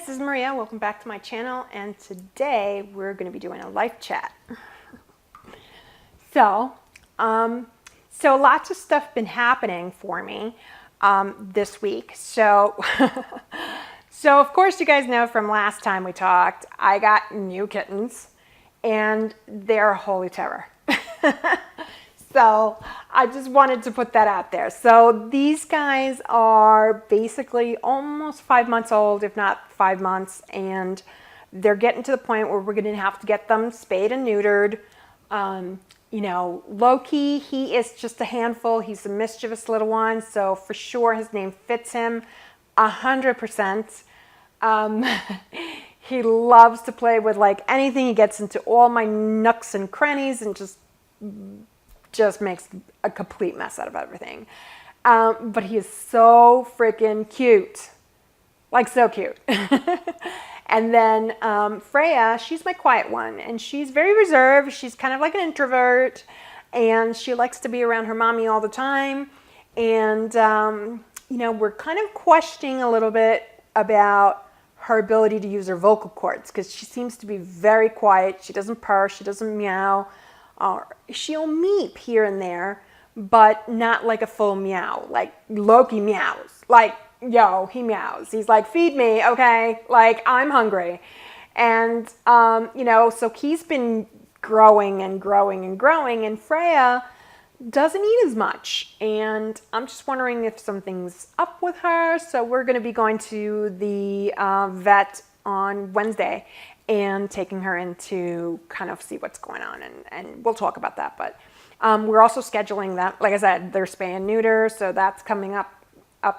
this is Maria. Welcome back to my channel, and today we're going to be doing a life chat. So lots of stuff been happening for me this week. So of course you guys know from last time we talked, I got new kittens, and they're a holy terror. So I just wanted to put that out there. So these guys are basically almost 5 months old, if not 5 months, and they're getting to the point where we're going to have to get them spayed and neutered. You know, Loki, he is just a handful. He's a mischievous little one, so for sure his name fits him 100%. He loves to play with like anything. He gets into all my nooks and crannies and just makes a complete mess out of everything. But he is so freaking cute. Like so cute. And then Freya, she's my quiet one, and she's very reserved. She's kind of like an introvert, and she likes to be around her mommy all the time. And, you know, we're kind of questioning a little bit about her ability to use her vocal cords, because she seems to be very quiet. She doesn't purr, she doesn't meow. She'll meep here and there, but not like a full meow. Like Loki meows. Like, yo, he meows. He's like, feed me, okay? Like, I'm hungry. And, you know, so he's been growing and growing and growing, and Freya doesn't eat as much. And I'm just wondering if something's up with her. So we're going to be going to the vet on Wednesday and taking her in to kind of see what's going on, and we'll talk about that. But we're also scheduling that. Like I said, they're spay and neuter, so that's coming up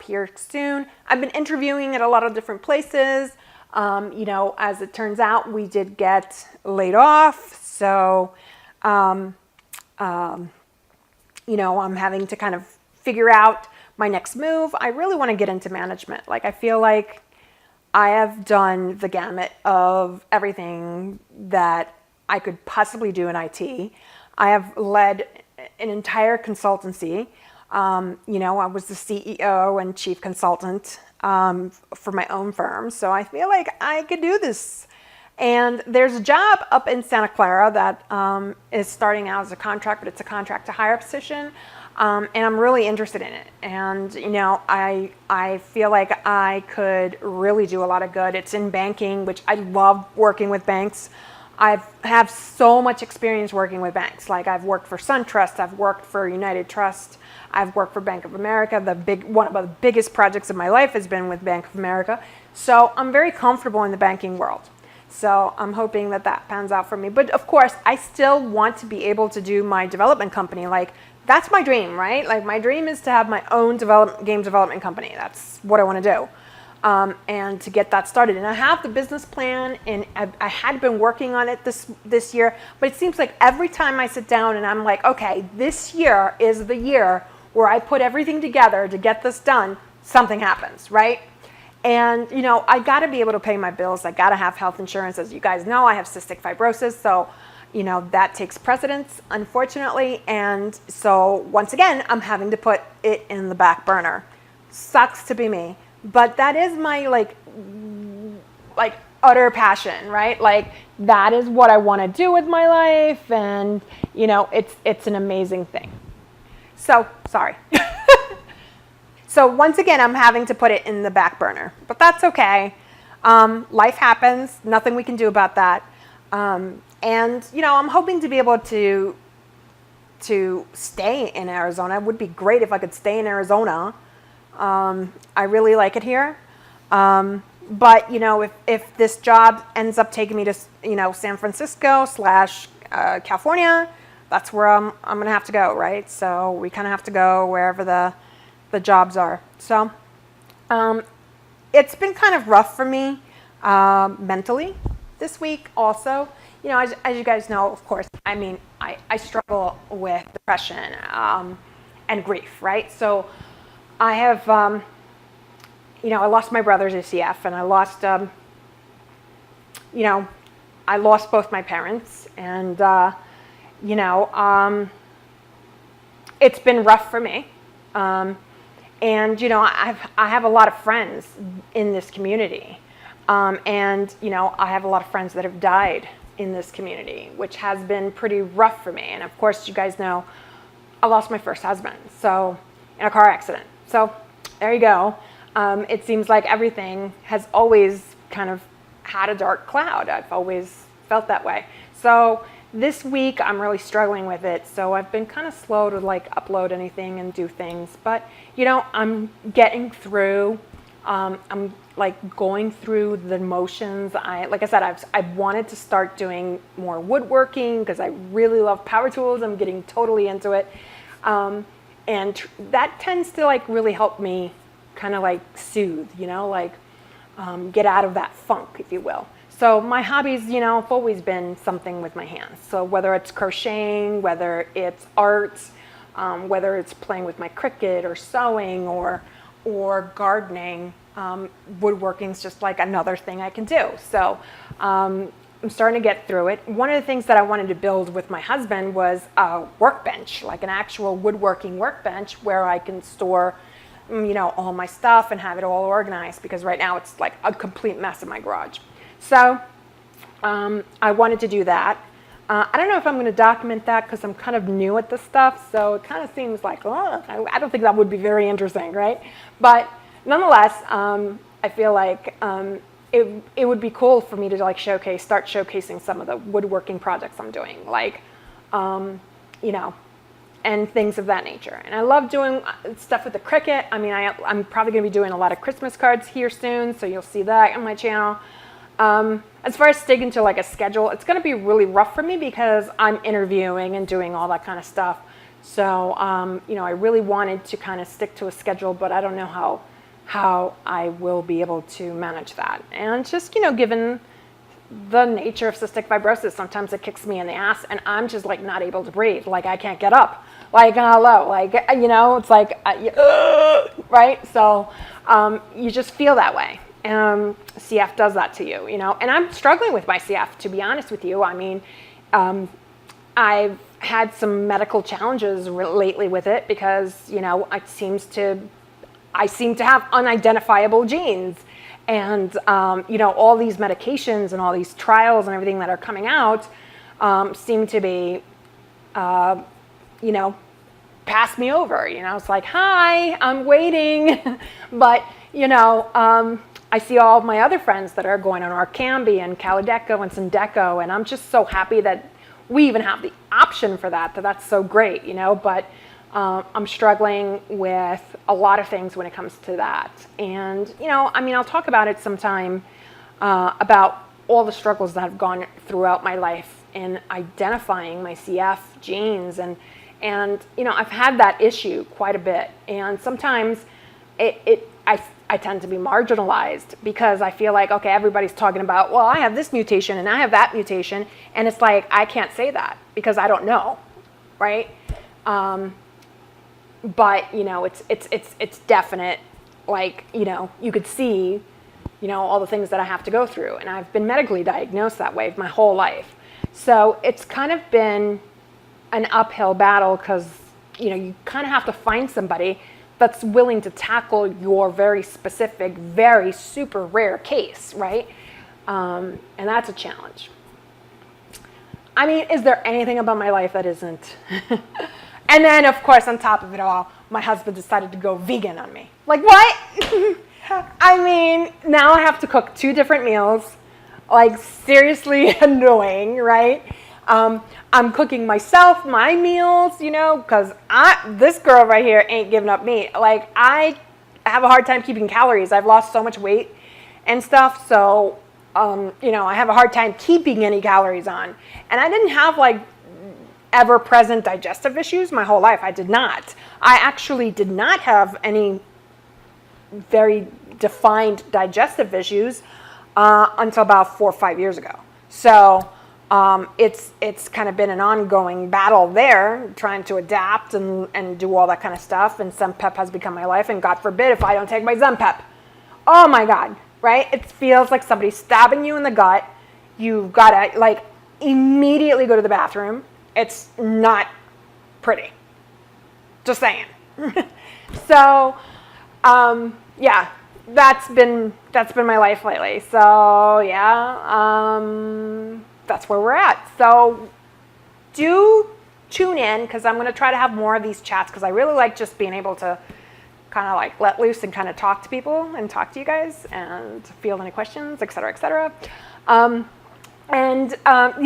here soon. I've been interviewing at a lot of different places. You know, as it turns out, we did get laid off, so you know, I'm having to kind of figure out my next move. I really want to get into management. Like, I feel like I have done the gamut of everything that I could possibly do in IT. I have led an entire consultancy. You know, I was the CEO and chief consultant for my own firm. So I feel like I could do this. And there's a job up in Santa Clara that is starting out as a contract, but it's a contract to hire position. And I'm really interested in it. And, you know, I feel like I could really do a lot of good. It's in banking, which I love working with banks. I have so much experience working with banks. Like, I've worked for SunTrust, I've worked for United Trust, I've worked for Bank of America. One of the biggest projects of my life has been with Bank of America. So I'm very comfortable in the banking world. So I'm hoping that that pans out for me. But of course, I still want to be able to do my development company. Like, that's my dream, right? Like, my dream is to have my own game development company. That's what I want to do. And to get that started. And I have the business plan, and I had been working on it this year, but it seems like every time I sit down and I'm like, okay, this year is the year where I put everything together to get this done, something happens, right? And, you know, I got to be able to pay my bills. I got to have health insurance. As you guys know, I have cystic fibrosis, so, you know, that takes precedence, unfortunately. And so once again, I'm having to put it in the back burner. Sucks to be me. But that is my like utter passion, right? Like, that is what I want to do with my life, and, you know, it's an amazing thing. So, sorry. So once again, I'm having to put it in the back burner, but that's okay. Life happens, nothing we can do about that. And, you know, I'm hoping to be able to stay in Arizona. It would be great if I could stay in Arizona. I really like it here. But, you know, if this job ends up taking me to, you know, San Francisco / California, that's where I'm going to have to go, right? So we kind of have to go wherever the jobs are. So it's been kind of rough for me mentally this week also. You know, as you guys know, of course, I mean, I struggle with depression and grief, right? So I have, you know, I lost my brother's ACF, and I lost, you know, I lost both my parents, and, you know, it's been rough for me. And, you know, I have a lot of friends in this community. And, I have a lot of friends that have died in this community, which has been pretty rough for me. And of course, you guys know I lost my first husband, so in a car accident. So there you go. It seems like everything has always kind of had a dark cloud. I've always felt that way. So this week I'm really struggling with it. So I've been kind of slow to upload anything and do things, but I'm getting through. I'm going through the motions. Like I said, I've wanted to start doing more woodworking because I really love power tools. I'm getting totally into it. And that tends to really help me kind of soothe, get out of that funk, if you will. So my hobbies, have always been something with my hands. So whether it's crocheting, whether it's art, whether it's playing with my Cricut or sewing or gardening, woodworking is just another thing I can do. So I'm starting to get through it. One of the things that I wanted to build with my husband was a workbench, an actual woodworking workbench where I can store, all my stuff and have it all organized, because right now it's a complete mess in my garage. So I wanted to do that. I don't know if I'm going to document that because I'm kind of new at this stuff, so it kind of seems I don't think that would be very interesting, right? But nonetheless, I feel it would be cool for me to start showcasing some of the woodworking projects I'm doing, and things of that nature. And I love doing stuff with the Cricut. I mean, I'm probably going to be doing a lot of Christmas cards here soon, so you'll see that on my channel. As far as sticking to a schedule, it's going to be really rough for me because I'm interviewing and doing all that kind of stuff. So, I really wanted to kind of stick to a schedule, but I don't know how I will be able to manage that. And just, given the nature of cystic fibrosis, sometimes it kicks me in the ass and I'm just not able to breathe. I can't get up, hello, it's right? So, you just feel that way. CF does that to you, and I'm struggling with my CF, to be honest with you. I mean, I've had some medical challenges lately with it because, I seem to have unidentifiable genes, and, all these medications and all these trials and everything that are coming out, seem to be, pass me over, it's hi, I'm waiting, but, I see all of my other friends that are going on Orkambi and Kalydeco and Symdeco, and I'm just so happy that we even have the option for that. That's so great, but I'm struggling with a lot of things when it comes to that. And, I'll talk about it sometime, about all the struggles that I've gone throughout my life in identifying my CF genes. And I've had that issue quite a bit. And sometimes I tend to be marginalized because I feel okay, everybody's talking about, well, I have this mutation and I have that mutation. And it's I can't say that because I don't know, right? But, it's definite, you could see, all the things that I have to go through. And I've been medically diagnosed that way my whole life. So it's kind of been an uphill battle because, you kind of have to find somebody that's willing to tackle your very specific, very super rare case, right? And that's a challenge. I mean, is there anything about my life that isn't? And then, of course, on top of it all, my husband decided to go vegan on me. What? I mean, now I have to cook 2 different meals. Seriously annoying, right? I'm cooking myself my meals, because this girl right here ain't giving up meat. I have a hard time keeping calories. I've lost so much weight and stuff, so I have a hard time keeping any calories on. And I didn't have ever-present digestive issues my whole life. I did not. I actually did not have any very defined digestive issues until about 4 or 5 years ago. So it's kind of been an ongoing battle there, trying to adapt and do all that kind of stuff. And Zempep has become my life. And God forbid if I don't take my Zempep. Oh my God, right? It feels like somebody's stabbing you in the gut. You've got to immediately go to the bathroom. It's not pretty. Just saying. So, yeah, that's been my life lately. So yeah, that's where we're at. So do tune in, because I'm going to try to have more of these chats, because I really like just being able to kind of like let loose and kind of talk to people and talk to you guys and field any questions, et cetera, et cetera. You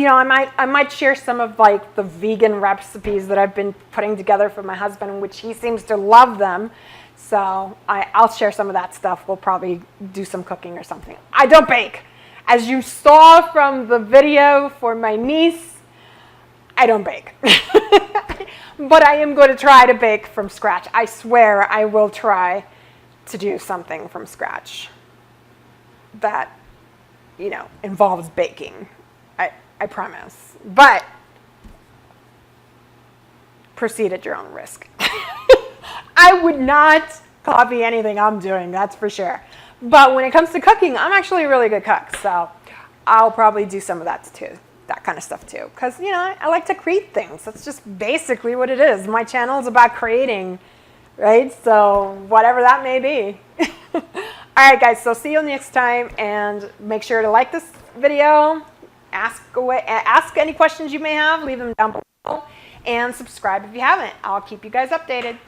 know, I might share some of like the vegan recipes that I've been putting together for my husband, which he seems to love them. So I'll share some of that stuff. We'll probably do some cooking or something. I don't bake. As you saw from the video for my niece, I don't bake. But I am going to try to bake from scratch. I swear I will try to do something from scratch that, you know, involves baking. I promise. But proceed at your own risk. I would not copy anything I'm doing, that's for sure. But when it comes to cooking, I'm actually a really good cook. So I'll probably do some of that too. That kind of stuff too. Because, you know, I like to create things. That's just basically what it is. My channel is about creating, right? So whatever that may be. All right, guys. So see you next time. And make sure to like this video. Ask any questions you may have. Leave them down below. And subscribe if you haven't. I'll keep you guys updated.